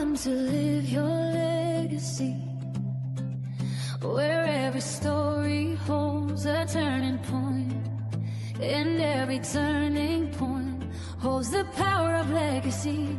Welcome to Live Your Legacy, where every story holds a turning point, and every turning point holds the power of legacy.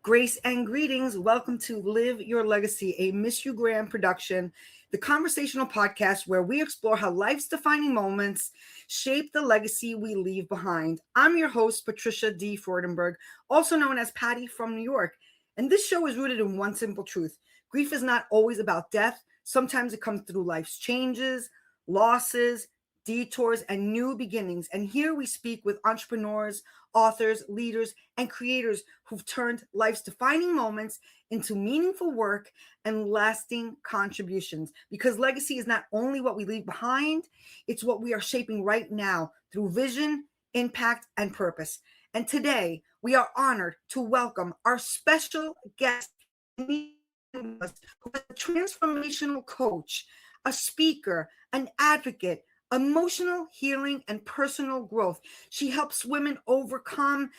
Grace and greetings. Welcome to Live Your Legacy, a Miss You Graham production, the conversational podcast where we explore how life's defining moments shape the legacy we leave behind. I'm your host, Patricia D. Freudenberg, also known as Patty from New York. And this show is rooted in one simple truth. Grief is not always about death. Sometimes it comes through life's changes, losses, detours, and new beginnings. And here we speak with entrepreneurs, authors, leaders, and creators who've turned life's defining moments into meaningful work and lasting contributions. Because legacy is not only what we leave behind, it's what we are shaping right now through vision, impact, and purpose. And today, we are honored to welcome our special guest, Denise Ann Willis, who is a transformational coach, a speaker, an advocate, emotional healing, and personal growth. She helps women overcome,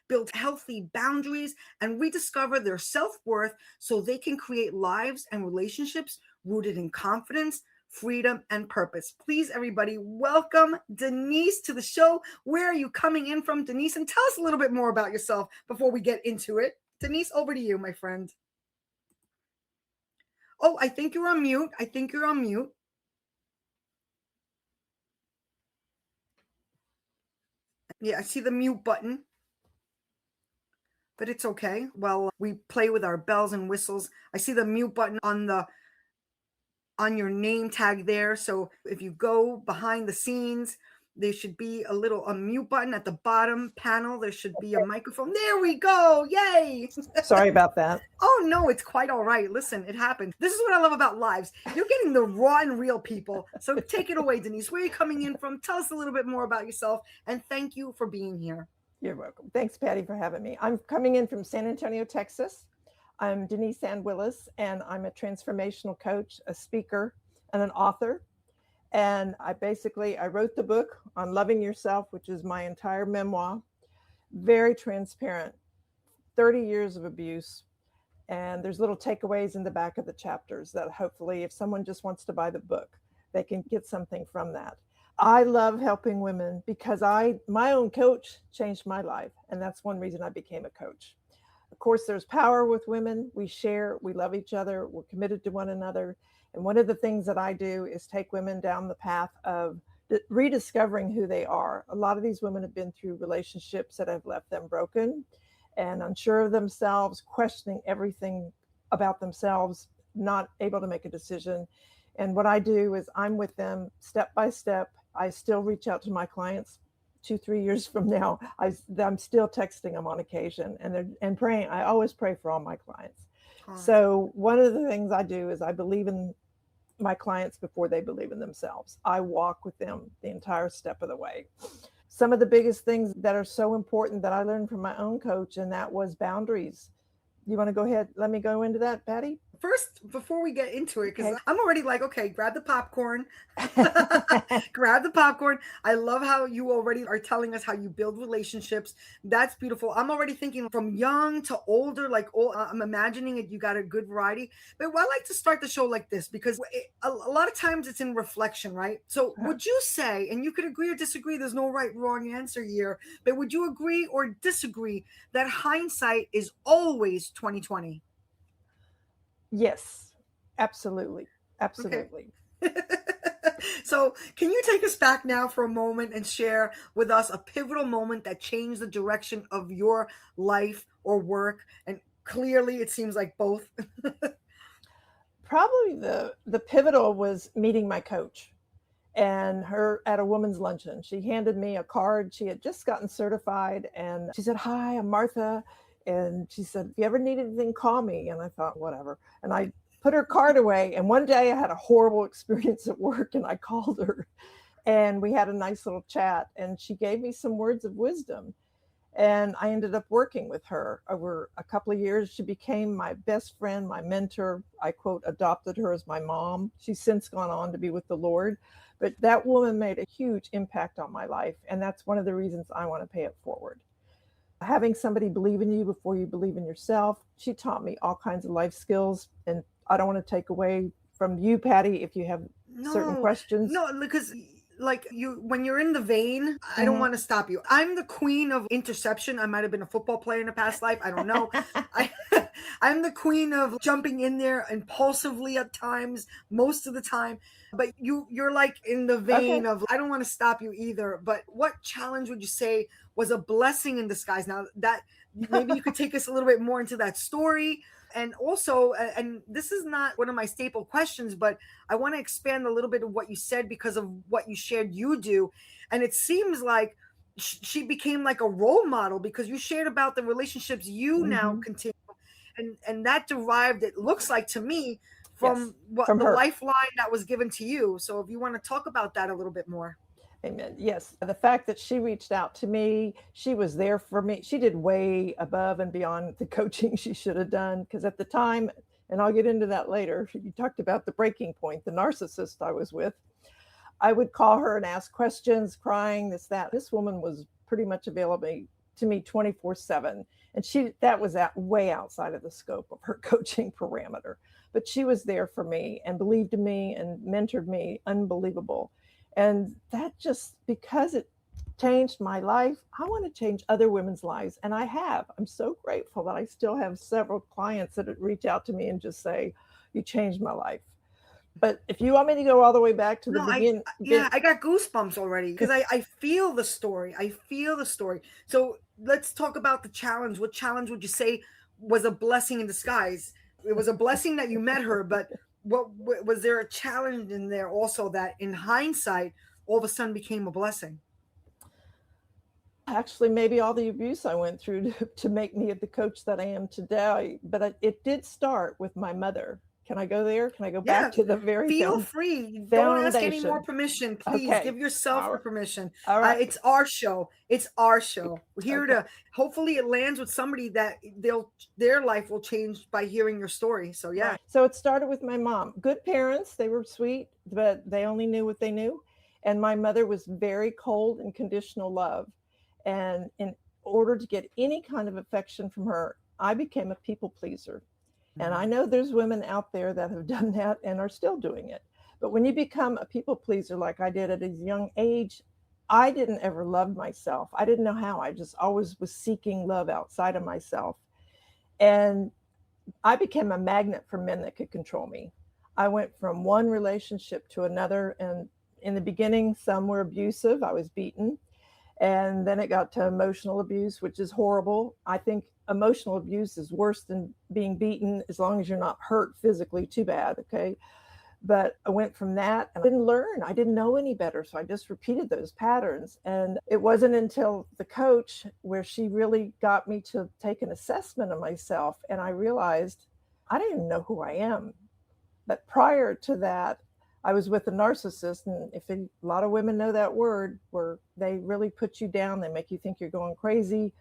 build healthy boundaries, and rediscover their self-worth so they can create lives and relationships rooted in confidence, freedom, and purpose. Please, everybody, welcome Denise to the show. Where are you coming in from, Denise? And tell us a little bit more about yourself before we get into it. Denise, over to you, my friend. Oh, I think you're on mute. Yeah, I see the mute button, but it's okay. Well, we play with our bells and whistles. I see the mute button on your name tag there. So if you go behind the scenes, there should be a little mute button at the bottom panel. There should be a microphone. There we go. Yay. Sorry about that. Oh, no, it's quite all right. Listen, it happened. This is what I love about lives. You're getting the raw and real people. So take it away, Denise. Where are you coming in from? Tell us a little bit more about yourself. And thank you for being here. You're welcome. Thanks, Patty, for having me. I'm coming in from San Antonio, Texas. I'm Denise Ann Willis, and I'm a transformational coach, a speaker, and an author. And I wrote the book on loving yourself, which is my entire memoir. Very transparent, 30 years of abuse. And there's little takeaways in the back of the chapters that hopefully if someone just wants to buy the book, they can get something from that. I love helping women because my own coach changed my life. And that's one reason I became a coach. Of course, there's power with women. We share, we love each other, we're committed to one another. And one of the things that I do is take women down the path of rediscovering who they are. A lot of these women have been through relationships that have left them broken and unsure of themselves, questioning everything about themselves, not able to make a decision. And what I do is I'm with them step by step. I still reach out to my clients 2-3 years from now. I'm still texting them on occasion and praying. I always pray for all my clients. So one of the things I do is I believe in my clients before they believe in themselves. I walk with them the entire step of the way. Some of the biggest things that are so important that I learned from my own coach, and that was boundaries. You want to go ahead? Let me go into that, Patty? First, before we get into it, because Okay. I'm already like, okay, grab the popcorn. Grab the popcorn. I love how you already are telling us how you build relationships. That's beautiful. I'm already thinking from young to older, I'm imagining it. You got a good variety. But I like to start the show like this because a lot of times it's in reflection, right? So would you say, and you could agree or disagree, there's no right, wrong answer here, but would you agree or disagree that hindsight is always 2020? Yes, absolutely. Absolutely. Okay. So can you take us back now for a moment and share with us a pivotal moment that changed the direction of your life or work? And clearly it seems like both. Probably the pivotal was meeting my coach and her at a women's luncheon. She handed me a card. She had just gotten certified and she said, "Hi, I'm Martha." And she said, "If you ever need anything, call me." And I thought, whatever. And I put her card away. And one day I had a horrible experience at work and I called her and we had a nice little chat and she gave me some words of wisdom. And I ended up working with her over a couple of years. She became my best friend, my mentor. I, quote, adopted her as my mom. She's since gone on to be with the Lord. But that woman made a huge impact on my life. And that's one of the reasons I want to pay it forward. having somebody believe in you before you believe in yourself. She taught me all kinds of life skills, and I don't want to take away from you, Patty, if you have certain No, questions. no, because like you, when you're in the vein, I don't Mhm. want to stop you. I'm the queen of interception. I might have been a football player in a past life. I don't know. I, I'm the queen of jumping in there impulsively at times, most of the time. But you're like in the Okay. vein of, I don't want to stop you either. But what challenge would you say was a blessing in disguise? Now that maybe you could take us a little bit more into that story. And also, and this is not one of my staple questions, but I want to expand a little bit of what you said because of what you shared you do. And it seems like she became like a role model because you shared about the relationships you now Hmm. continue. And that derived, it looks like to me, Yes, from what from the her. lifeline that was given to you. So if you want to talk about that a little bit more. Amen. Yes. The fact that she reached out to me, she was there for me. She did way above and beyond the coaching she should have done. Because at the time, and I'll get into that later, you talked about the breaking point, the narcissist I was with. I would call her and ask questions, crying, this, that. This woman was pretty much available to me 24/7. And that was way outside of the scope of her coaching parameter. But she was there for me and believed in me and mentored me, unbelievable. And that just, because it changed my life, I want to change other women's lives. And I have. I'm so grateful that I still have several clients that reach out to me and just say, you changed my life. But if you want me to go all the way back to the No, beginning, yeah, I got goosebumps already because I feel the story. I feel the story. So let's talk about the challenge. What challenge would you say was a blessing in disguise? It was a blessing that you met her, but what was there a challenge in there also that in hindsight all of a sudden became a blessing? actually, maybe all the abuse I went through to make me the coach that I am today. But it did start with my mother. Can I go there? Can I go back Yeah, to the very feel free. Don't ask any more foundation? permission. Please Okay. give yourself All the right. permission. All right. It's our show. It's our show. We're here Okay. to hopefully it lands with somebody that their life will change by hearing your story. So yeah. Right. So it started with my mom. Good parents, they were sweet, but they only knew what they knew. And my mother was very cold and conditional love. And in order to get any kind of affection from her, I became a people pleaser. And I know there's women out there that have done that and are still doing it. But when you become a people pleaser like I did at a young age, I didn't ever love myself. I didn't know how. I just always was seeking love outside of myself. And I became a magnet for men that could control me. I went from one relationship to another. And in the beginning, some were abusive. I was beaten. And then it got to emotional abuse, which is horrible. I think emotional abuse is worse than being beaten as long as you're not hurt physically too bad. Okay. But I went from that and I didn't learn. I didn't know any better. So I just repeated those patterns. And it wasn't until the coach where she really got me to take an assessment of myself. And I realized I didn't even know who I am. But prior to that, I was with a narcissist. And a lot of women know that word, where they really put you down, they make you think you're going crazy.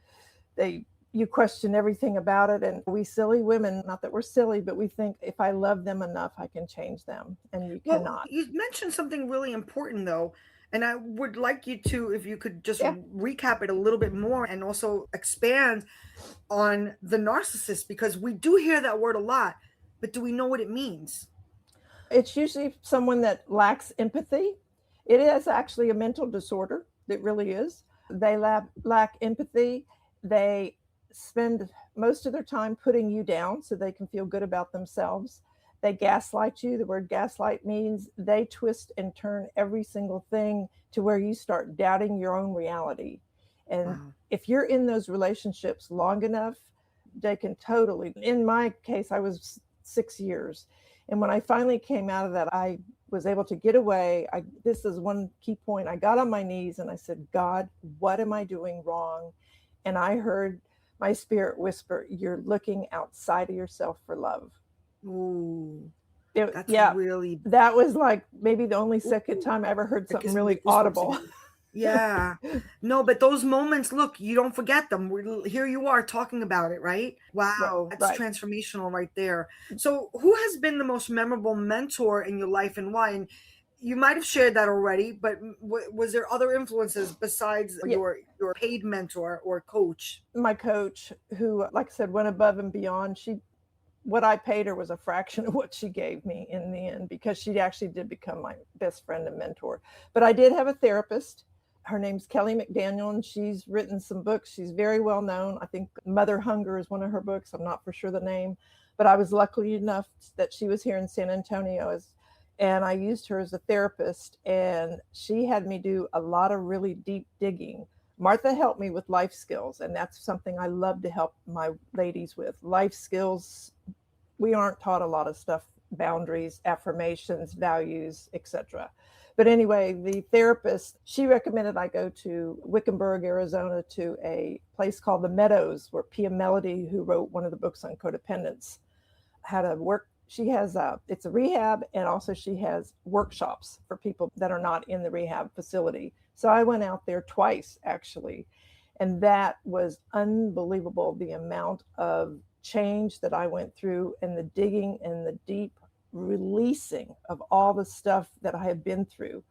You question everything about it. And we silly women, not that we're silly, but we think if I love them enough, I can change them. And you Well, cannot. you mentioned something really important though, and I would like you to, if you could just Yeah. recap it a little bit more and also expand on the narcissist because we do hear that word a lot, but do we know what it means? It's usually someone that lacks empathy. It is actually a mental disorder. It really is. They lack empathy. They spend most of their time putting you down so they can feel good about themselves. They gaslight you. The word gaslight means they twist and turn every single thing to where you start doubting your own reality. And Wow. if you're in those relationships long enough, they can totally, in my case, I was 6 years. And when I finally came out of that, I was able to get away. This is one key point. I got on my knees and I said, God, what am I doing wrong? And I heard my spirit whisper, you're looking outside of yourself for love. Ooh, that's Yeah, really, that was like maybe the only second ooh, time I ever heard that something gives me the really goosebumps audible. again. Yeah. No, but those moments, look, you don't forget them. Here you are talking about it, right? Right, Wow, that's right. transformational right there. So, who has been the most memorable mentor in your life and why? And you might have shared that already, but was there other influences besides Yeah. your paid mentor or coach? My coach, who, like I said, went above and beyond. What I paid her was a fraction of what she gave me in the end, because she actually did become my best friend and mentor. But I did have a therapist. Her name's Kelly McDaniel, and she's written some books. She's very well known. I think Mother Hunger is one of her books. I'm not for sure the name, but I was lucky enough that she was here in San Antonio, and I used her as a therapist, and she had me do a lot of really deep digging. Martha helped me with life skills, and that's something I love to help my ladies with. Life skills, we aren't taught a lot of stuff, boundaries, affirmations, values, etc. But anyway, the therapist, she recommended I go to Wickenburg, Arizona, to a place called The Meadows, where Pia Melody, who wrote one of the books on codependence, had a work. She has it's a rehab, and also she has workshops for people that are not in the rehab facility. So I went out there twice, actually, and that was unbelievable, the amount of change that I went through, and the digging and the deep releasing of all the stuff that I have been through.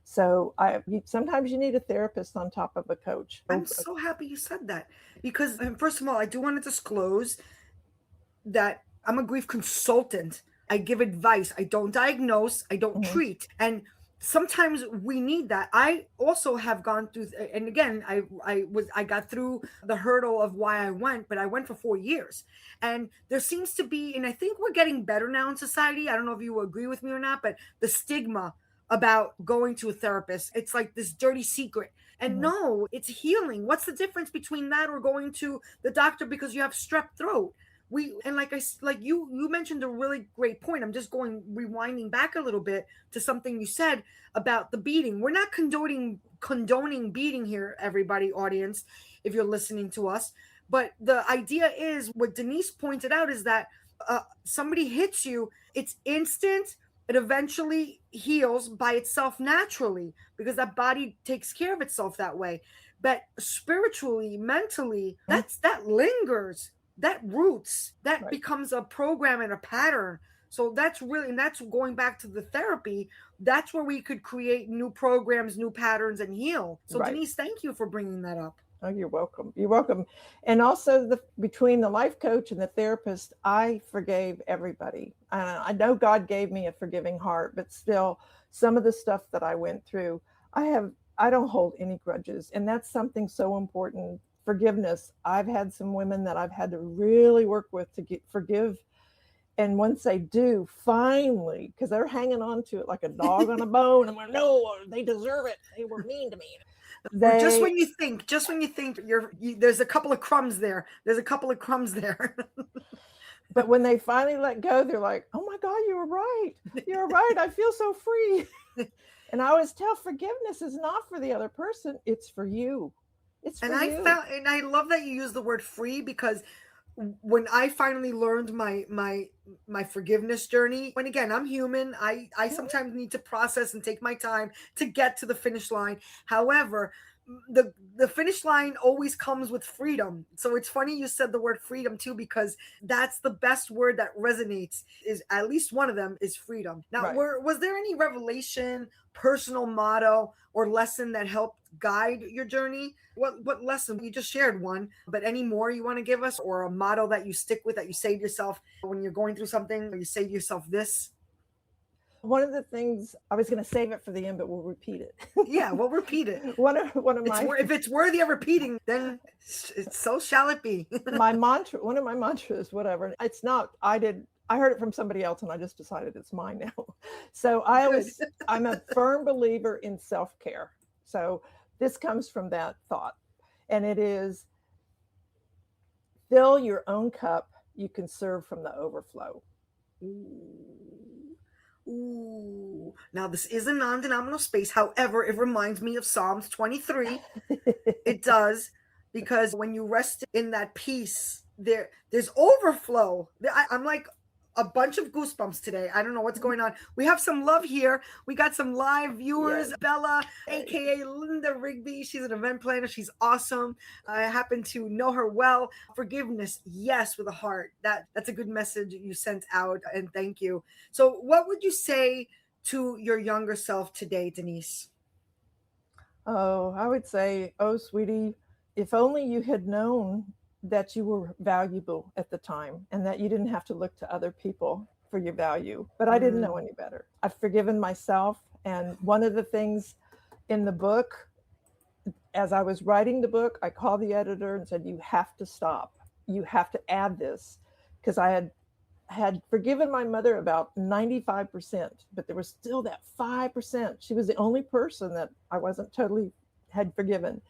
So sometimes you need a therapist on top of a coach. I'm so happy you said that, because first of all, I do want to disclose that I'm a grief consultant. I give advice. I don't diagnose. I don't treat. And sometimes we need that. I also have gone through, and again, I got through the hurdle of why I went, but I went for 4 years. And there seems to be, and I think we're getting better now in society. I don't know if you agree with me or not, but the stigma about going to a therapist, it's like this dirty secret. And no, it's healing. What's the difference between that or going to the doctor because you have strep throat? You mentioned a really great point. I'm just rewinding back a little bit to something you said about the beating. We're not condoning beating here, everybody, audience, if you're listening to us. But the idea is, what Denise pointed out, is that somebody hits you, it's instant. It eventually heals by itself naturally, because that body takes care of itself that way. But spiritually, mentally, that lingers. That roots, that becomes a program and a pattern. So that's going back to the therapy. That's where we could create new programs, new patterns, and heal. So Denise, thank you for bringing that up. Oh, you're welcome. You're welcome. And also between the life coach and the therapist, I forgave everybody. I know God gave me a forgiving heart, but still, some of the stuff that I went through, I don't hold any grudges. And that's something so important. Forgiveness. I've had some women that I've had to really work with to forgive. And once they do, finally, because they're hanging on to it like a dog on a bone, and we're, no, they deserve it. They were mean to me. Just when you think there's a couple of crumbs there. But when they finally let go, they're like, oh my God, you were right. You're right. I feel so free. And I always tell, forgiveness is not for the other person. It's for you. And I love that you use the word free, because when I finally learned my forgiveness journey, when again, I'm human, I sometimes need to process and take my time to get to the finish line. However, the finish line always comes with freedom. So it's funny you said the word freedom too, because that's the best word that resonates, is at least one of them is freedom. Now, was there any revelation, personal motto, or lesson that helped guide your journey? What lesson? You just shared one, but any more you want to give us, or a motto that you stick with, that you say to yourself when you're going through something, or you say to yourself this? One of the things, I was going to save it for the end, but we'll repeat it. Yeah, we'll repeat it. If it's worthy of repeating, then so shall it be. One of my mantras, whatever. It's not, I heard it from somebody else, and I just decided it's mine now. So I'm a firm believer in self-care. So this comes from that thought, and it is, fill your own cup, you can serve from the overflow. Ooh. Now, this is a non-denominational space. However, it reminds me of Psalms 23. It does, because when you rest in that peace, there's overflow. I'm like a bunch of goosebumps today. I don't know what's going on. We have some love here. We got some live viewers. Yes. Bella, aka Linda Rigby. She's an event planner. She's awesome. I happen to know her well. Forgiveness, yes, with a heart. That's a good message you sent out, and thank you. So what would you say to your younger self today, Denise? Oh, I would say, oh, sweetie, if only you had known that you were valuable at the time and that you didn't have to look to other people for your value. But I didn't know any better. I've forgiven myself. And one of the things in the book, as I was writing the book, I called the editor and said, you have to stop. You have to add this, because I had forgiven my mother about 95%, but there was still that 5%. She was the only person that I wasn't totally had forgiven.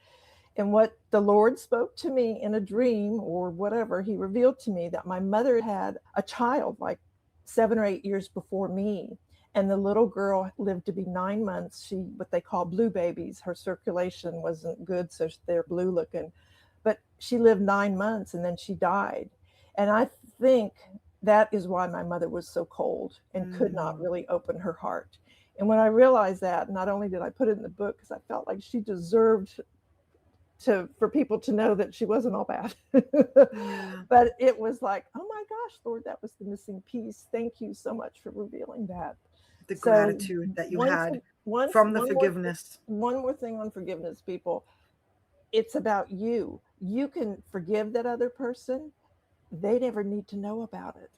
And what the Lord spoke to me in a dream or whatever, he revealed to me that my mother had a child like 7 or 8 years before me. And the little girl lived to be 9 months. She, what they call blue babies, her circulation wasn't good, so they're blue looking. But she lived 9 months and then she died. And I think that is why my mother was so cold and could not really open her heart. And when I realized that, not only did I put it in the book because I felt like she deserved for people to know that she wasn't all bad, but it was like, oh my gosh, Lord, that was the missing piece. Thank you so much for revealing that. The gratitude that you had from the forgiveness. One more thing on forgiveness, people. It's about you. You can forgive that other person. They never need to know about it.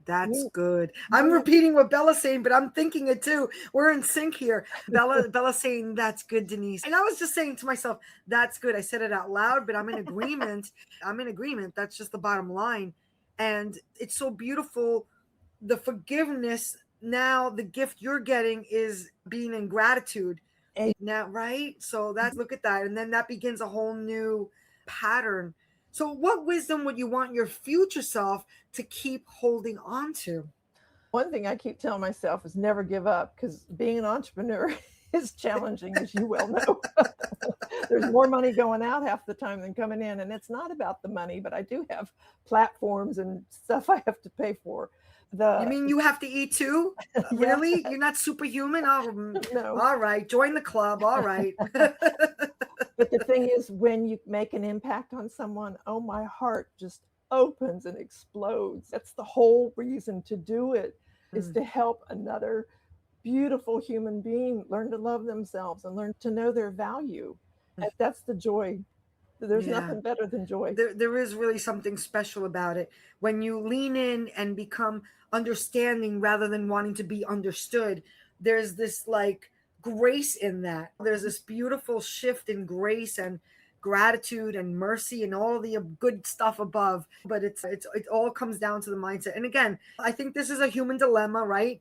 That's good. I'm repeating what Bella's saying, but I'm thinking it too. We're in sync here. Bella's saying, that's good, Denise. And I was just saying to myself, that's good. I said it out loud, but I'm in agreement. I'm in agreement. That's just the bottom line. And it's so beautiful. The forgiveness, now the gift you're getting is being in gratitude. Now, right? So look at that. And then that begins a whole new pattern. So what wisdom would you want your future self to keep holding on to? One thing I keep telling myself is never give up, because being an entrepreneur is challenging, as you well know. There's more money going out half the time than coming in. And it's not about the money, but I do have platforms and stuff I have to pay for. You mean you have to eat too? Really? You're not superhuman? Oh, no. All right. Join the club. All right. But the thing is, when you make an impact on someone, oh, my heart just opens and explodes. That's the whole reason to do it, is to help another beautiful human being learn to love themselves and learn to know their value. And that's the joy. There's nothing better than joy. There is really something special about it. When you lean in and become understanding rather than wanting to be understood, there's this like grace in that. There's this beautiful shift in grace and gratitude and mercy and all the good stuff above. But it all comes down to the mindset. And again, I think this is a human dilemma, right?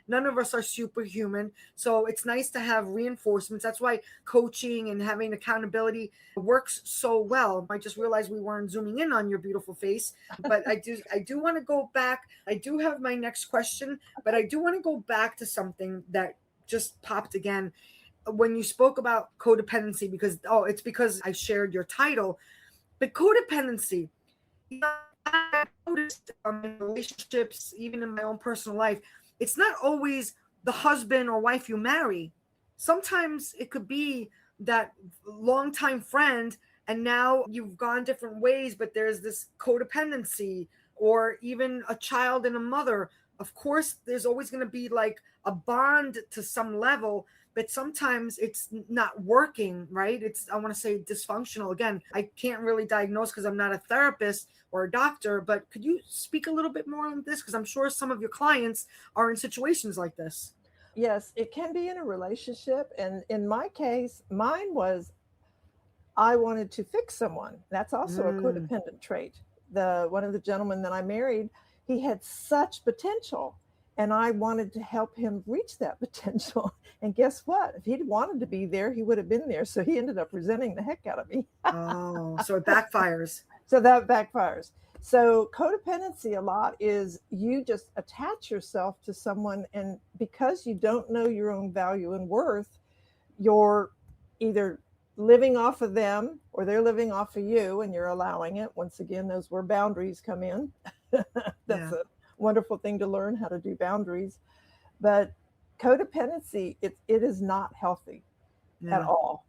None of us are superhuman. So it's nice to have reinforcements. That's why coaching and having accountability works so well. I just realized we weren't zooming in on your beautiful face, but I do want to go back. I do have my next question, but I do want to go back to something that just popped again when you spoke about codependency, because it's because I shared your title. But codependency, I noticed in relationships, even in my own personal life, it's not always the husband or wife you marry. Sometimes it could be that longtime friend, and now you've gone different ways, but there's this codependency, or even a child and a mother. Of course, there's always going to be like a bond to some level, but sometimes it's not working, right? I want to say dysfunctional. Again, I can't really diagnose because I'm not a therapist or a doctor, but could you speak a little bit more on this? Because I'm sure some of your clients are in situations like this. Yes, it can be in a relationship. And in my case, mine was, I wanted to fix someone. That's also a codependent trait. One of the gentlemen that I married, he had such potential, and I wanted to help him reach that potential. And guess what? If he'd wanted to be there, he would have been there. So he ended up resenting the heck out of me. So it backfires. So that backfires. So codependency a lot is you just attach yourself to someone, and because you don't know your own value and worth, you're either living off of them or they're living off of you, and you're allowing it. Once again, those where boundaries come in. That's a wonderful thing to learn, how to do boundaries. But codependency, it is not healthy at all.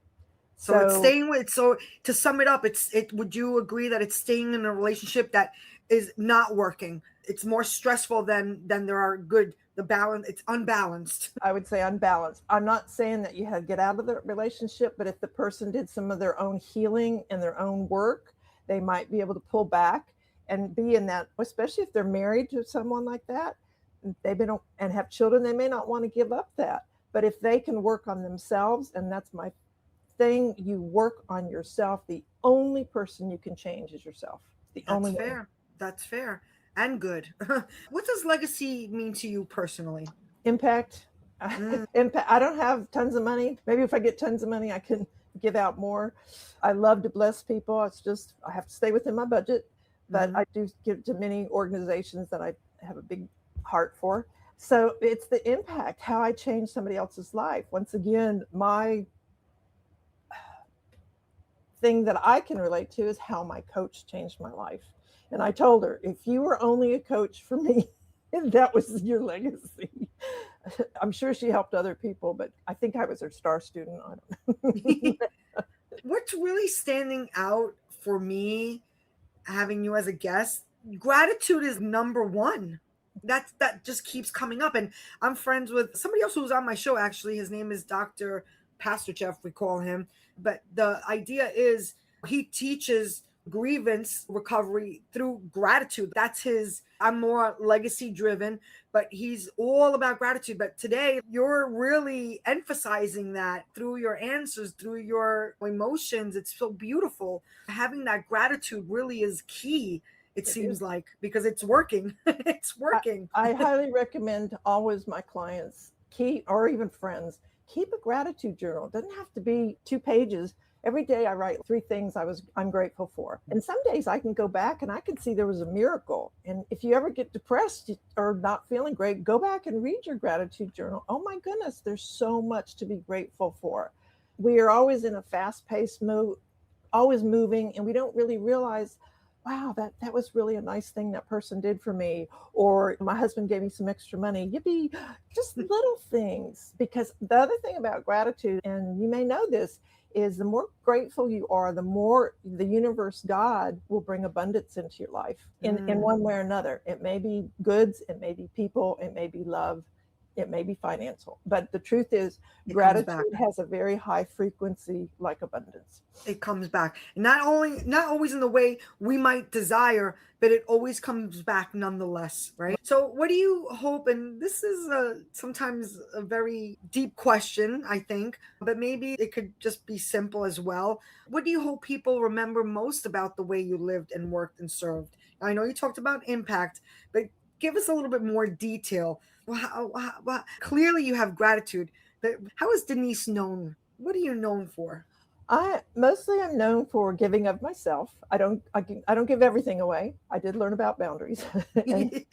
So it's staying with, so to sum it up, would you agree that it's staying in a relationship that is not working? It's more stressful than there are good the balance, it's unbalanced. I would say unbalanced. I'm not saying that you had to get out of the relationship, but if the person did some of their own healing and their own work, they might be able to pull back and be in that, especially if they're married to someone like that, they've been and have children, they may not want to give up that. But if they can work on themselves, and that's my thing, you work on yourself. The only person you can change is yourself. That's fair. That's fair and good. What does legacy mean to you personally? Impact. Impact. I don't have tons of money. Maybe if I get tons of money, I can give out more. I love to bless people. It's just, I have to stay within my budget, but I do give to many organizations that I have a big heart for. So it's the impact, how I change somebody else's life. Once again, my thing that I can relate to is how my coach changed my life. And I told her, if you were only a coach for me, that was your legacy. I'm sure she helped other people, but I think I was her star student. I don't know. What's really standing out for me, having you as a guest, gratitude is number one. That just keeps coming up. And I'm friends with somebody else who's on my show, actually. His name is Dr. Pastor Jeff, we call him. But the idea is he teaches grievance recovery through gratitude. That's his, I'm more legacy driven, but he's all about gratitude. But today you're really emphasizing that through your answers, through your emotions. It's so beautiful. Having that gratitude really is key. It seems like, because it's working. It's working. I highly recommend always my clients or even friends, keep a gratitude journal. It doesn't have to be 2 pages. Every day I write 3 things I'm grateful for. And some days I can go back and I can see there was a miracle. And if you ever get depressed or not feeling great, go back and read your gratitude journal. Oh my goodness, there's so much to be grateful for. We are always in a fast-paced mode, always moving, and we don't really realize, wow, that was really a nice thing that person did for me. Or my husband gave me some extra money. Yippee, just little things. Because the other thing about gratitude, and you may know this, is the more grateful you are, the more the universe, God, will bring abundance into your life in one way or another. It may be goods, it may be people, it may be love, it may be financial. But the truth is, gratitude has a very high frequency, like abundance. It comes back. Not always in the way we might desire, but it always comes back nonetheless, right? So what do you hope, and this is sometimes a very deep question, I think, but maybe it could just be simple as well. What do you hope people remember most about the way you lived and worked and served? I know you talked about impact, but give us a little bit more detail. Well, clearly you have gratitude, but how is Denise known? What are you known for? I'm known for giving of myself. I don't give everything away. I did learn about boundaries. And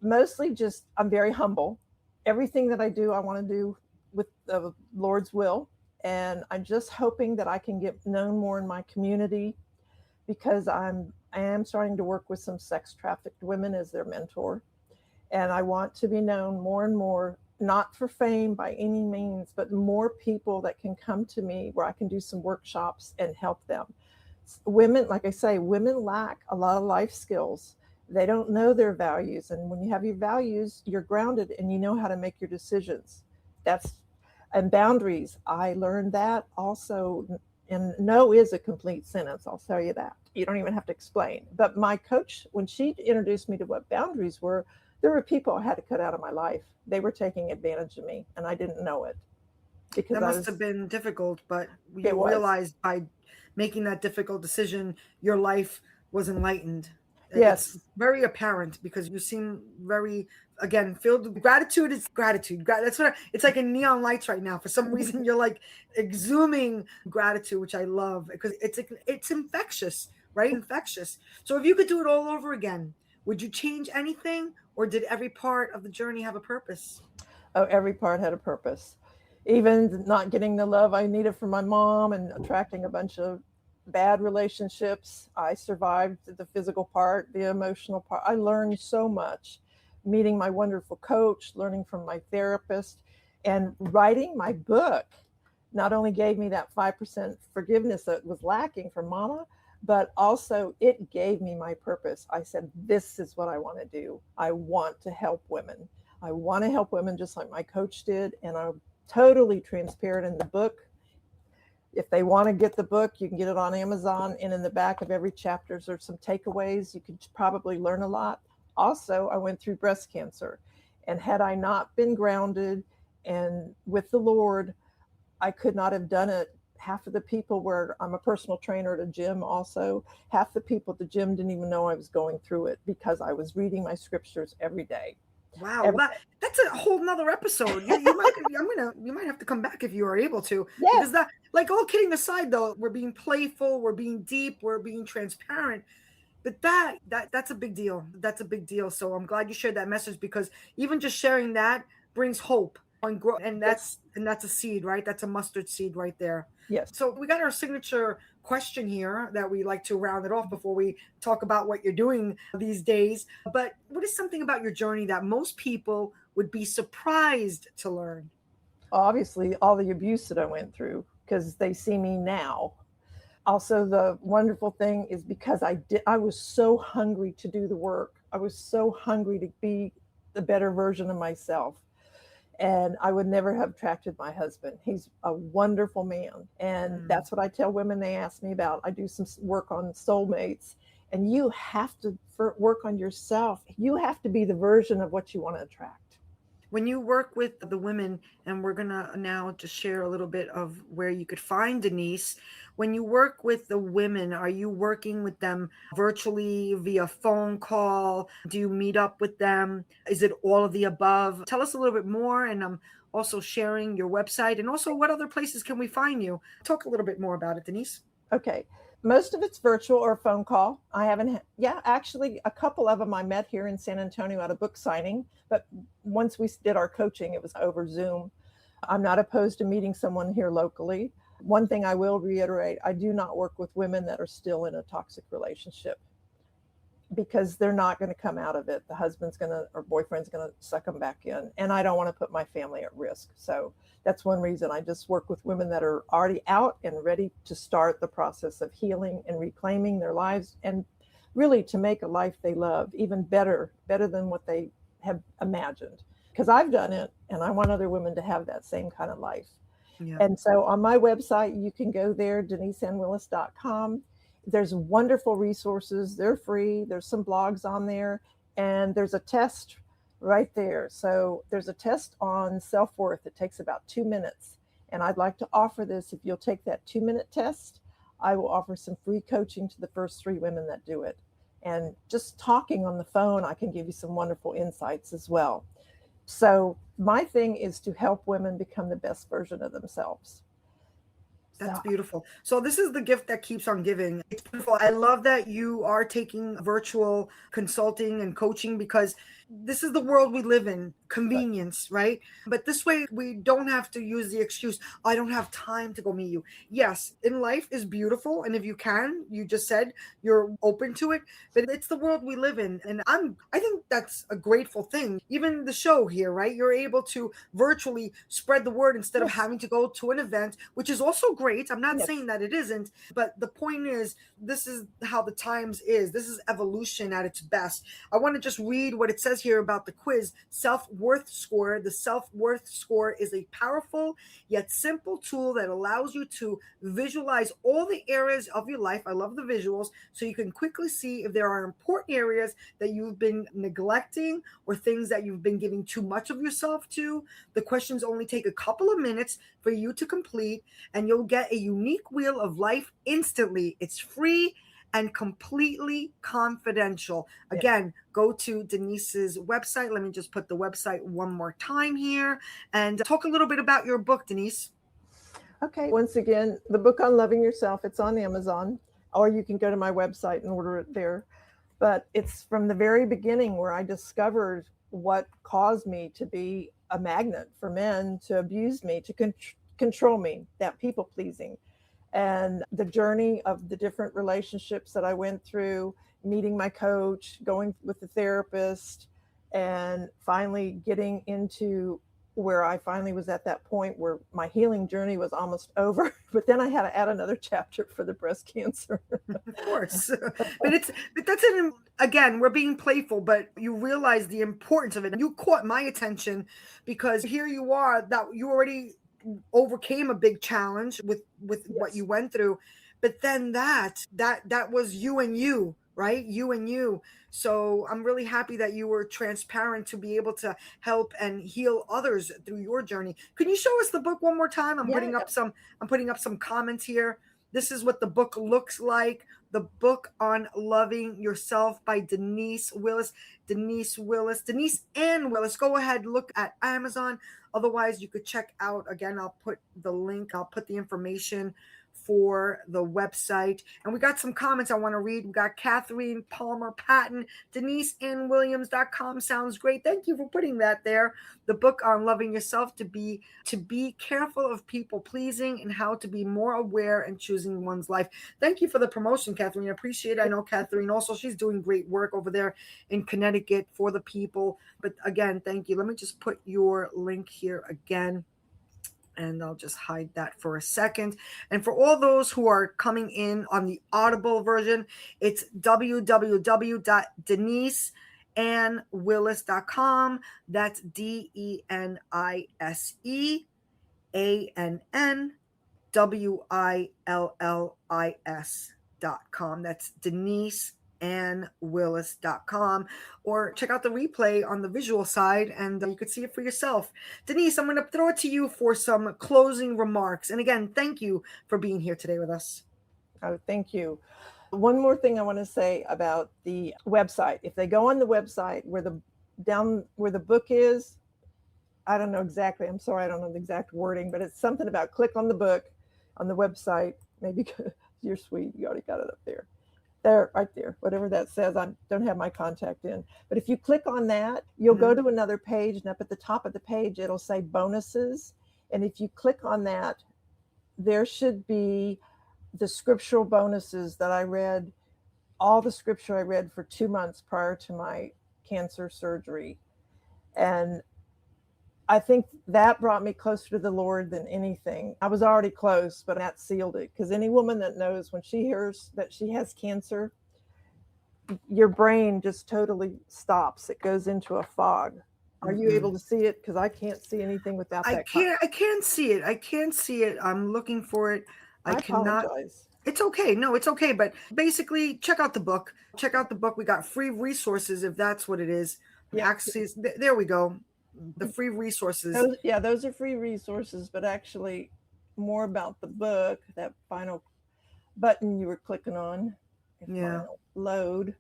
mostly just, I'm very humble. Everything that I do, I want to do with the Lord's will. And I'm just hoping that I can get known more in my community, because I am starting to work with some sex trafficked women as their mentor. And I want to be known more and more, not for fame by any means, but more people that can come to me where I can do some workshops and help them. Women, like I say, women lack a lot of life skills. They don't know their values. And when you have your values, you're grounded and you know how to make your decisions. And boundaries. I learned that also. And no is a complete sentence, I'll tell you that. You don't even have to explain. But my coach, when she introduced me to what boundaries were, there were people I had to cut out of my life. They were taking advantage of me, and I didn't know it. Because that must have been difficult, but you realized by making that difficult decision, your life was enlightened. Yes. It's very apparent, because you seem very, again, filled with gratitude. Is gratitude. That's what it's like in neon lights right now. For some reason, you're like exhuming gratitude, which I love, because it's infectious, right? Infectious. So if you could do it all over again, would you change anything, or did every part of the journey have a purpose? Oh, every part had a purpose. Even not getting the love I needed from my mom and attracting a bunch of bad relationships. I survived the physical part, the emotional part. I learned so much, meeting my wonderful coach, learning from my therapist, and writing my book not only gave me that 5% forgiveness that was lacking from mama, but also it gave me my purpose. I said, this is what I want to do. I want to help women. I want to help women just like my coach did. And I'm totally transparent in the book. If they want to get the book, you can get it on Amazon. And in the back of every chapter, there's some takeaways. You could probably learn a lot. Also, I went through breast cancer. And had I not been grounded and with the Lord, I could not have done it. Half of the people where I'm a personal trainer at a gym also, half the people at the gym didn't even know I was going through it because I was reading my scriptures every day. Wow, that's a whole nother episode. You might have to come back if you are able to. Yes. Because that, like, all kidding aside, though, we're being playful, we're being deep, we're being transparent. But that's a big deal. That's a big deal. So I'm glad you shared that message, because even just sharing that brings hope and grow, and that's a seed, right? That's a mustard seed right there. Yes. So we got our signature question here that we like to round it off before we talk about what you're doing these days. But what is something about your journey that most people would be surprised to learn? Obviously, all the abuse that I went through, because they see me now. Also, the wonderful thing is because I was so hungry to do the work. I was so hungry to be the better version of myself. And I would never have attracted my husband. He's a wonderful man. And that's what I tell women they ask me about. I do some work on soulmates. And you have to work on yourself. You have to be the version of what you want to attract. When you work with the women, and we're going to now just share a little bit of where you could find Denise. When you work with the women, are you working with them virtually, via phone call? Do you meet up with them? Is it all of the above? Tell us a little bit more. And I'm also sharing your website, and also what other places can we find you? Talk a little bit more about it, Denise. Okay. Most of it's virtual or phone call. I haven't, actually a couple of them I met here in San Antonio at a book signing, but once we did our coaching, it was over Zoom. I'm not opposed to meeting someone here locally. One thing I will reiterate, I do not work with women that are still in a toxic relationship, because they're not going to come out of it. The husband's or boyfriend's going to suck them back in. And I don't want to put my family at risk. So that's one reason I just work with women that are already out and ready to start the process of healing and reclaiming their lives, and really to make a life they love even better than what they have imagined. Because I've done it, and I want other women to have that same kind of life. Yeah. And so on my website, you can go there, deniseannwillis.com. There's wonderful resources. They're free. There's some blogs on there, and there's a test right there. So there's a test on self-worth. It takes about 2 minutes. And I'd like to offer this. If you'll take that 2-minute test, I will offer some free coaching to the first 3 women that do it. And just talking on the phone, I can give you some wonderful insights as well. So my thing is to help women become the best version of themselves. That's beautiful. So this is the gift that keeps on giving. It's beautiful. I love that you are taking virtual consulting and coaching, because this is the world we live in, convenience, right? But this way we don't have to use the excuse, I don't have time to go meet you. Yes, in life is beautiful. And if you can, you just said you're open to it, but it's the world we live in. And I think that's a grateful thing. Even the show here, right? You're able to virtually spread the word instead of having to go to an event, which is also great. I'm not saying that it isn't, but the point is, this is how the times is. This is evolution at its best. I want to just read what it says here about the quiz self-worth score. The self-worth score is a powerful yet simple tool that allows you to visualize all the areas of your life. I love the visuals, so you can quickly see if there are important areas that you've been neglecting or things that you've been giving too much of yourself to. The questions only take a couple of minutes for you to complete, and you'll get a unique wheel of life instantly. It's free and completely confidential. Again, go to Denise's website. Let me just put the website one more time here and talk a little bit about your book, Denise. Okay. Once again, the book on loving yourself, it's on Amazon, or you can go to my website and order it there. But it's from the very beginning where I discovered what caused me to be a magnet for men to abuse me, to control me, that people pleasing. And the journey of the different relationships that I went through, meeting my coach, going with the therapist, and finally getting into where I finally was at that point where my healing journey was almost over, but then I had to add another chapter for the breast cancer. Of course. But that's an, again, we're being playful, but you realize the importance of it. You caught my attention because here you are, that you already overcame a big challenge with what you went through, but then that was you and you, right? You and you. So I'm really happy that you were transparent to be able to help and heal others through your journey. Can you show us the book one more time? I'm putting up some comments here. This is what the book looks like. The book on loving yourself by Denise Willis. Denise Ann Willis. Go ahead, look at Amazon. Otherwise, you could check out, again, I'll put the link, I'll put the information for the website. And we got some comments I want to read. We got Catherine Palmer Patton, DeniseAnnWilliams.com. Sounds great. Thank you for putting that there. The book on loving yourself, to be careful of people pleasing and how to be more aware and choosing one's life. Thank you for the promotion, Catherine. I appreciate it. I know Catherine also, she's doing great work over there in Connecticut for the people. But again, thank you. Let me just put your link here again. And I'll just hide that for a second. And for all those who are coming in on the Audible version, it's www.DeniseAnnWillis.com. That's DeniseAnnWillis.com. That's DeniseAnnWillis.com, or check out the replay on the visual side and you could see it for yourself. Denise, I'm going to throw it to you for some closing remarks. And again, thank you for being here today with us. Oh, thank you. One more thing I want to say about the website. If they go on the website where the book is, I don't know exactly. I'm sorry, I don't know the exact wording, but it's something about click on the book on the website. Maybe you're sweet. You already got it up there. There, right there, whatever that says. I don't have my contact in, but if you click on that, you'll go to another page, and up at the top of the page, it'll say bonuses. And if you click on that, there should be the scriptural bonuses that I read, all the scripture I read for 2 months prior to my cancer surgery. And I think that brought me closer to the Lord than anything. I was already close, but that sealed it. Because any woman that knows, when she hears that she has cancer, your brain just totally stops. It goes into a fog. Are you able to see it? Because I can't see anything without that. I can't see it. I can't see it. I'm looking for it. I cannot. Apologize. It's okay. No, it's okay. But basically, check out the book. Check out the book. We got free resources, if that's what it is. Yeah. Access. There we go. The free resources. Those are free resources, but actually more about the book, that final button you were clicking on. Load.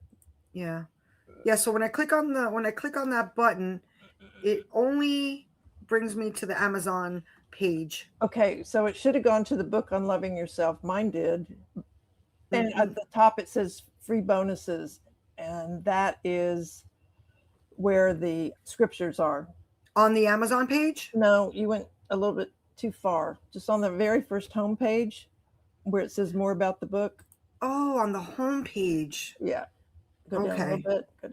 Yeah. So when I click on that button, it only brings me to the Amazon page. Okay, so it should have gone to the book on loving yourself. Mine did. And at the top it says free bonuses, and that is where the scriptures are. On the Amazon page? No, you went a little bit too far. Just on the very first home page where it says more about the book. Oh, on the home page. Yeah. Go down a little bit, a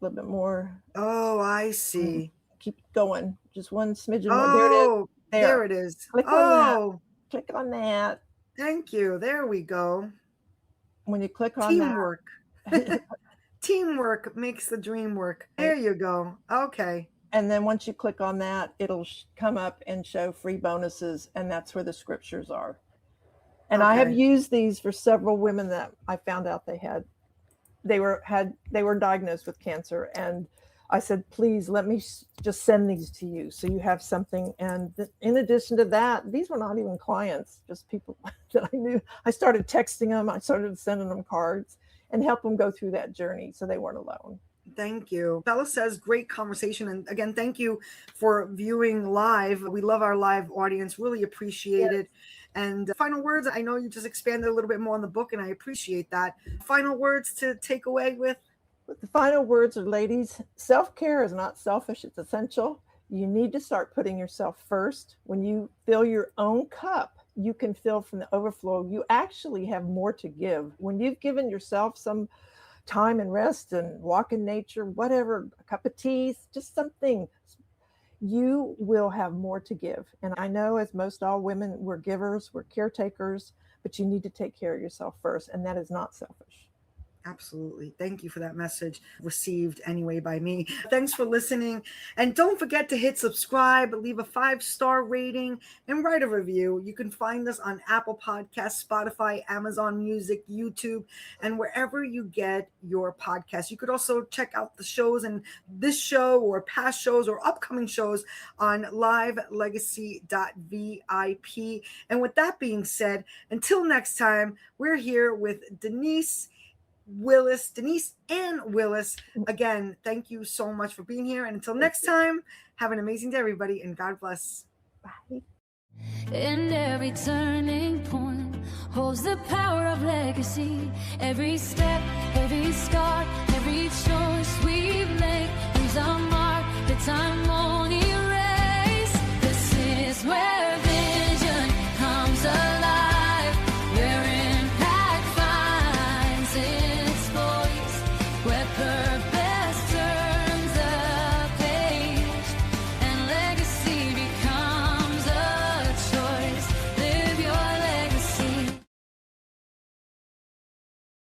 little bit more. Oh, I see. Keep going. Just one smidgen more. There it is. Click on that. Click on that. Thank you. There we go. When you click on Teamwork. Teamwork makes the dream work. There you go. Okay. And then once you click on that, it'll come up and show free bonuses, and that's where the scriptures are. And I have used these for several women that I found out they were diagnosed with cancer, and I said, please let me just send these to you so you have something. And in addition to that, these were not even clients, just people that I knew. I started texting them. I started sending them cards and help them go through that journey so they weren't alone. Thank you. Bella says, great conversation. And again, thank you for viewing live. We love our live audience. Really appreciate it. And final words, I know you just expanded a little bit more on the book, and I appreciate that. Final words to take away with? The final words are, ladies, self-care is not selfish. It's essential. You need to start putting yourself first. When you fill your own cup, you can fill from the overflow. You actually have more to give. When you've given yourself some time and rest and walk in nature, whatever, a cup of tea, just something, you will have more to give. And I know, as most all women, we're givers, we're caretakers, but you need to take care of yourself first. And that is not selfish. Absolutely. Thank you for that message, received anyway by me. Thanks for listening. And don't forget to hit subscribe, leave a 5-star rating, and write a review. You can find us on Apple Podcasts, Spotify, Amazon Music, YouTube, and wherever you get your podcasts. You could also check out the shows and this show or past shows or upcoming shows on livelegacy.vip. And with that being said, until next time, we're here with Denise Ann Willis. Again, thank you so much for being here. And until next time, have an amazing day, everybody, and God bless. Bye. And every turning point holds the power of legacy. Every step, every scar, every choice.